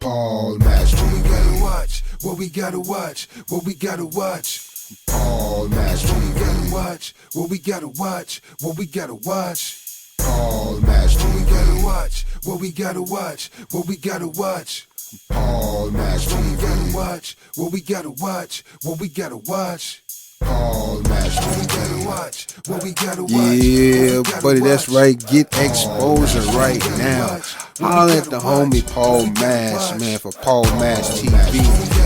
Paul Master. What we gotta watch, what we gotta watch, what we gotta watch. Paul Master. What we gotta watch, what we gotta watch, what we gotta watch. Paul Master. What we gotta watch, what we gotta watch, what we gotta watch. Paul Master. What we gotta watch, what we gotta watch, what we gotta watch. Paul Master. What we gotta watch, what we gotta watch. Yeah, buddy, that's right. Get exposure right now. Holler at the homie Paul Mash, man, for Paul Mash TV.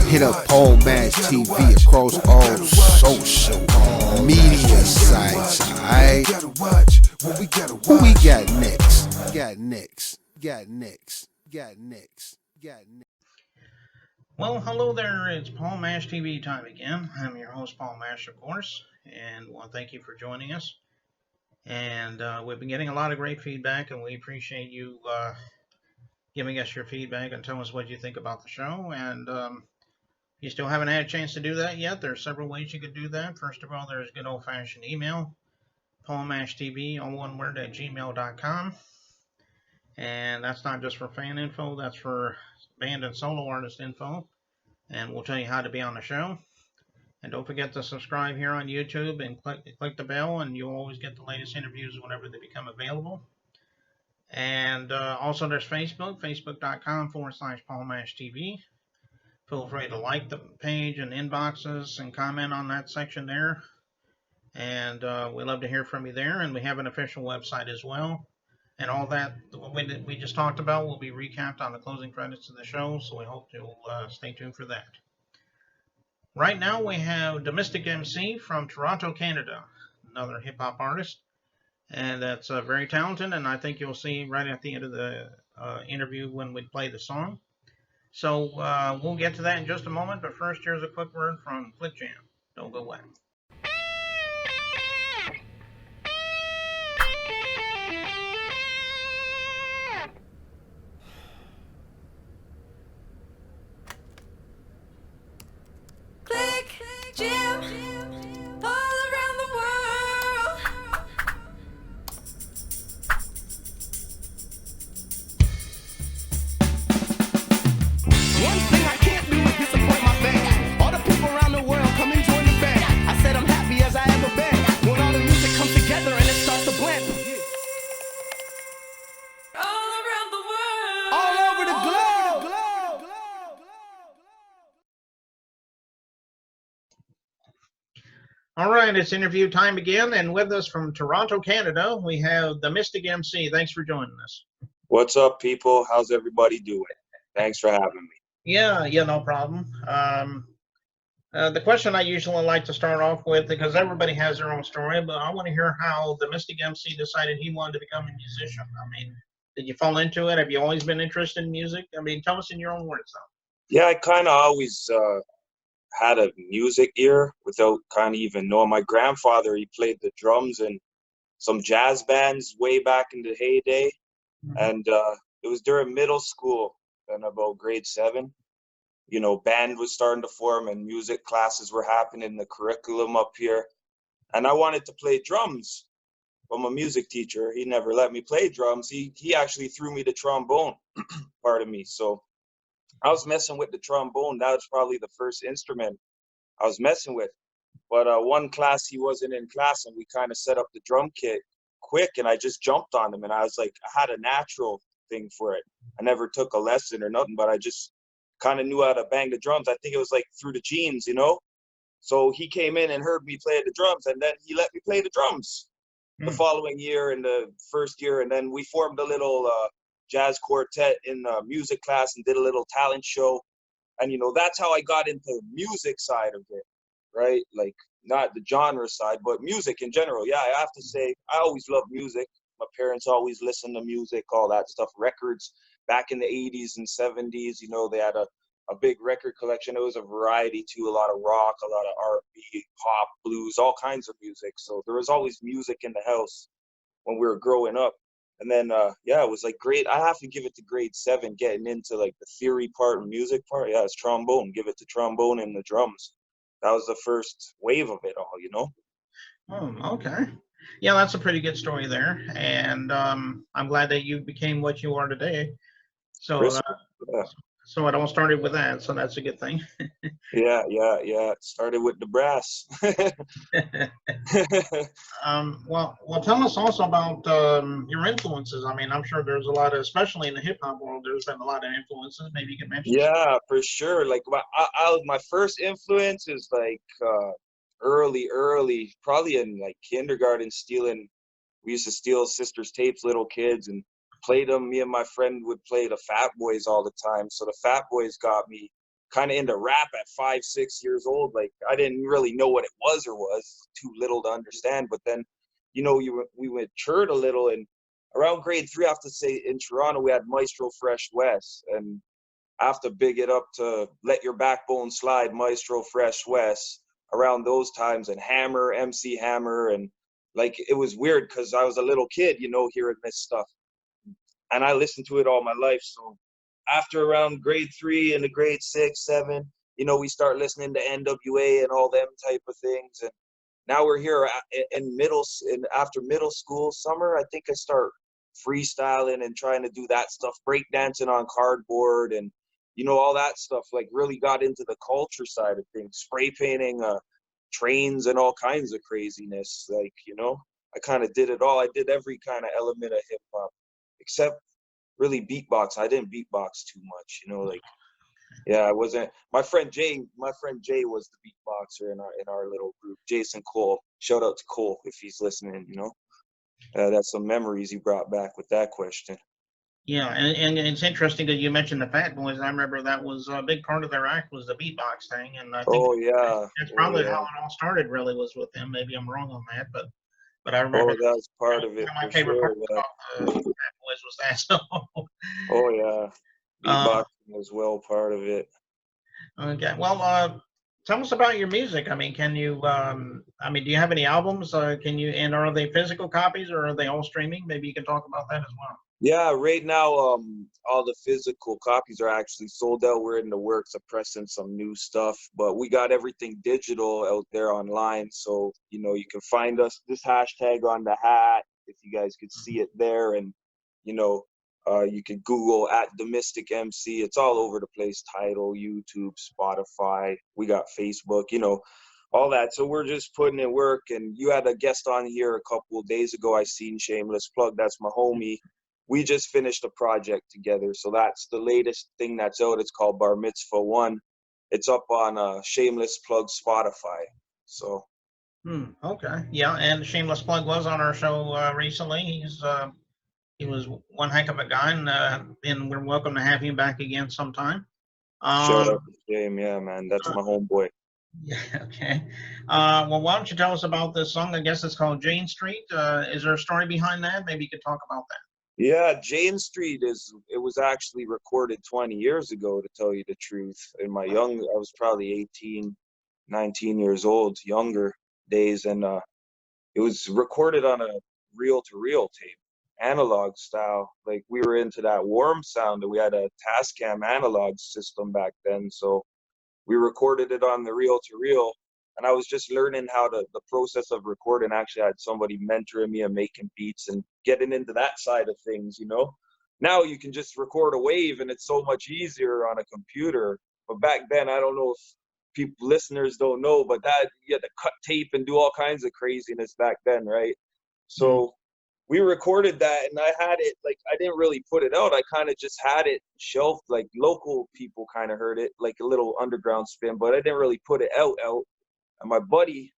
Hit up Paul Mash TV across all social media sites, alright? Who we got next? Got next. Well, hello there. It's Paul Mash TV time again. I'm your host, Paul Mash, of course, and want to thank you for joining us. And we've been getting a lot of great feedback, and we appreciate you giving us your feedback and telling us what you think about the show. And if you still haven't had a chance to do that yet, there's several ways you could do that. First of all, there's good old-fashioned email, paulmashtv, all one word, at gmail.com. And that's not just for fan info, that's for band and solo artist info. And we'll tell you how to be on the show. And don't forget to subscribe here on YouTube and click the bell, and you'll always get the latest interviews whenever they become available. And also there's Facebook, facebook.com/PaulMashTV. Feel free to like the page and inboxes and comment on that section there. And we love to hear from you there. And we have an official website as well. And all that we just talked about will be recapped on the closing credits of the show, so we hope you'll stay tuned for that. Right now we have DMysticMC from Toronto, Canada, another hip-hop artist, and that's very talented, and I think you'll see right at the end of the interview when we play the song. So we'll get to that in just a moment, but first here's a quick word from Click Jam. Don't go away. Jam all around the world. One thing I can't do is disappoint my fans. All the people around the world come and join the band. I said I'm happy as I ever been. When all the music comes together and it starts to blend. All around the world. All over the globe. All right, it's interview time again, and with us from Toronto, Canada, we have DMysticMC. Thanks for joining us. What's up, people? How's everybody doing? Thanks for having me. Yeah, no problem. The question I usually like to start off with, because everybody has their own story, but I want to hear how DMysticMC decided he wanted to become a musician. I mean, did you fall into it? Have you always been interested in music? I mean, tell us in your own words, though. Yeah, I kind of always had a music ear without kind of even knowing. My grandfather, he played the drums in some jazz bands way back in the heyday. Mm-hmm. And it was during middle school and about grade 7. You know, band was starting to form and music classes were happening in the curriculum up here. And I wanted to play drums. But my music teacher, he never let me play drums. He actually threw me the trombone, pardon me. So I was messing with the trombone. That was probably the first instrument I was messing with. But one class, he wasn't in class, and we kind of set up the drum kit quick, and I just jumped on him. And I was like, I had a natural thing for it. I never took a lesson or nothing, but I just kind of knew how to bang the drums. I think it was like through the genes, you know? So he came in and heard me play the drums, and then he let me play the drums the following year in the first year. And then we formed a little jazz quartet in music class and did a little talent show. And, you know, that's how I got into music side of it, right? Like, not the genre side, but music in general. Yeah, I have to say, I always loved music. My parents always listened to music, all that stuff, records. Back in the 80s and 70s, you know, they had a big record collection. It was a variety too, a lot of rock, a lot of R&B, pop, blues, all kinds of music. So there was always music in the house when we were growing up. And then, yeah, it was like great. I have to give it to grade 7, getting into like the theory part and music part. Yeah, it's trombone. Give it to trombone and the drums. That was the first wave of it all, you know? Oh, okay. Yeah, that's a pretty good story there. And I'm glad that you became what you are today. So, yeah. So it all started with that, so that's a good thing. Yeah, It started with the brass. Well, tell us also about your influences. I mean, I'm sure there's a lot of, especially in the hip hop world, there's been a lot of influences. Maybe you could mention some. Yeah, for sure. Like my first influence is like early, probably in like kindergarten, stealing. We used to steal sisters' tapes, little kids, and play them. Me and my friend would play the Fat Boys all the time. So the Fat Boys got me kind of into rap at 5, 6 years old. Like I didn't really know what it was too little to understand. But then, we matured a little, and around grade 3, I have to say, in Toronto, we had Maestro Fresh West, and I have to big it up to Let Your Backbone Slide, Maestro Fresh West, around those times, and Hammer, MC Hammer, and like it was weird because I was a little kid, hearing this stuff, and I listened to it all my life. So after around grade 3 and the grade 6, 7, we start listening to NWA and all them type of things, and now we're here after middle school summer. I think I start freestyling and trying to do that stuff, breakdancing on cardboard, and all that stuff. Like really got into the culture side of things, spray painting trains and all kinds of craziness. Like I kind of did it all. I did every kind of element of hip hop, except really beatbox. I didn't beatbox too much. Like yeah, I wasn't. My friend Jay was the beatboxer in our little group. Jason Cole. Shout out to Cole if he's listening. That's some memories he brought back with that question. Yeah, and it's interesting that you mentioned the Fat Boys. I remember that was a big part of their act was the beatbox thing, and I think Oh yeah. that's Oh probably how yeah. it all started. Really, was with them. Maybe I'm wrong on that, but I remember Oh, that's part of one it of my for favorite sure. parts Yeah. about the Fat Boys was that. So, Oh yeah. uh, Beatboxing as well part of it. okay, well, tell us about your music. I mean, can you? I mean, do you have any albums? Can you? And are they physical copies or are they all streaming? Maybe you can talk about that as well. Yeah, right now, all the physical copies are actually sold out. We're in the works of pressing some new stuff, but we got everything digital out there online. So, you can find us, this hashtag on the hat, if you guys could see it there. And, you can Google at DMysticMC. It's all over the place. Tidal, YouTube, Spotify. We got Facebook, all that. So we're just putting in work. And you had a guest on here a couple of days ago. I seen Shameless Plug. That's my homie. We just finished a project together. So that's the latest thing that's out. It's called Bar Mitzvah 1. It's up on Shameless Plug Spotify. So. Okay. Yeah, and Shameless Plug was on our show recently. He was one heck of a guy, and we're welcome to have him back again sometime. Shout out Um, to Shame. Yeah, man. That's my homeboy. yeah, okay. Well, why don't you tell us about this song? I guess it's called Jane Street. Is there a story behind that? Maybe you could talk about that. Yeah, Jane Street it was actually recorded 20 years ago, to tell you the truth. I was probably 18, 19 years old, younger days. And it was recorded on a reel-to-reel tape, analog style. Like we were into that warm sound, and we had a Tascam analog system back then. So we recorded it on the reel-to-reel, and I was just learning the process of recording. Actually, I had somebody mentoring me and making beats and getting into that side of things. Now you can just record a wave, and it's so much easier on a computer. But back then, I don't know if listeners don't know, but that you had to cut tape and do all kinds of craziness back then, right? So we recorded that, and I had it, like, I didn't really put it out. I kind of just had it shelved, like local people kind of heard it, like a little underground spin, but I didn't really put it out. And my buddy,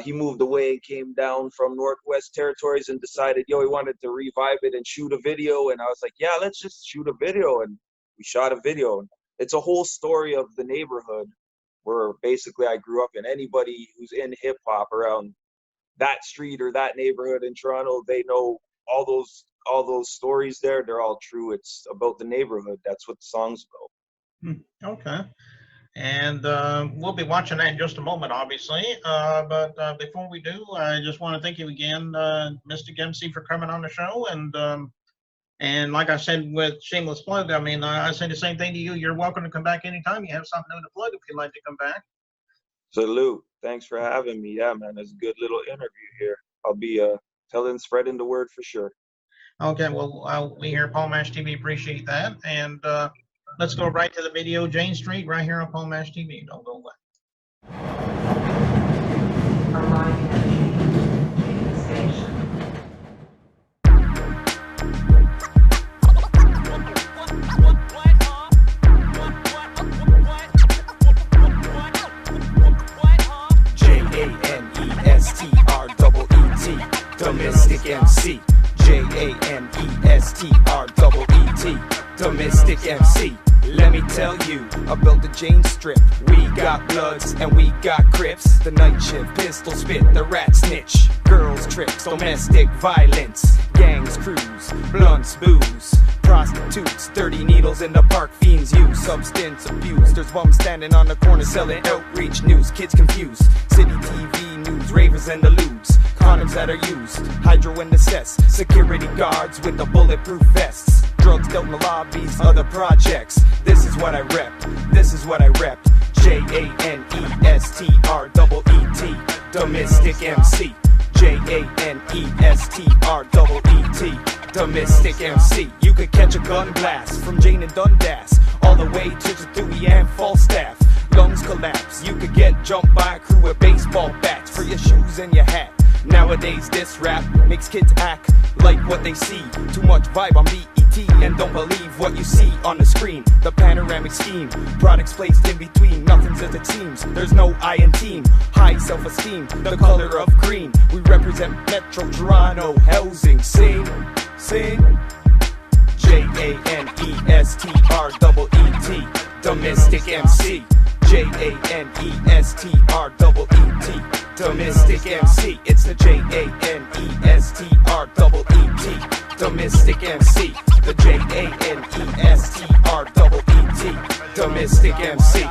he moved away and came down from Northwest Territories and decided, he wanted to revive it and shoot a video. And I was like, yeah, let's just shoot a video. And we shot a video. And it's a whole story of the neighborhood where basically I grew up in. Anybody who's in hip hop around that street or that neighborhood in Toronto, they know all those stories there. They're all true. It's about the neighborhood. That's what the song's about. Okay. And we'll be watching that in just a moment, obviously. But before we do, I just want to thank you again, Mystic MC, for coming on the show. And like I said with Shameless Plug, I mean, I say the same thing to you. You're welcome to come back anytime you have something new to plug if you'd like to come back. Salute. Thanks for having me. Yeah, man, it's a good little interview here. I'll be spreading the word for sure. Okay, well, we here at Paul Mash TV appreciate that. And Let's go right to the video, Jane Street, right here on Paul Mash TV. Don't go away. Arriving at Jane Station. JANESTREET, Domestic MC. JANESTREET, Domestic MC. Let me tell you, I built a Jane strip. We got Bloods and we got Crips. The night shift, pistol spit, the rat snitch. Girls tricks, domestic violence. Gangs, crews, blunts, booze. Prostitutes, dirty needles in the park, fiends use. Substance abuse, there's bums standing on the corner selling outreach news. Kids confused, city TV news, ravers and the lewds. Condoms that are used, hydro in the cess. Security guards with the bulletproof vests. Drugs dealt in the lobbies, other projects. This is what I rep, this is what I rep. JANESTREET, Domestic MC. JANESTREET, Domestic MC. You could catch a gun blast from Jane and Dundas all the way to Dewey and Falstaff. Lungs collapse, you could get jumped by a crew with baseball bats for your shoes and your hat. Nowadays this rap makes kids act like what they see. Too much vibe on BET and don't believe what you see on the screen. The panoramic scheme, products placed in between. Nothing's as it seems, there's no I in team. High self-esteem, the color of green. We represent Metro Toronto housing. Sing, sing. JANESTREET, Domestic MC. JANESTREET, Domestic MC. It's the JANESTREET, Domestic MC. The JANESTREET, Domestic MC.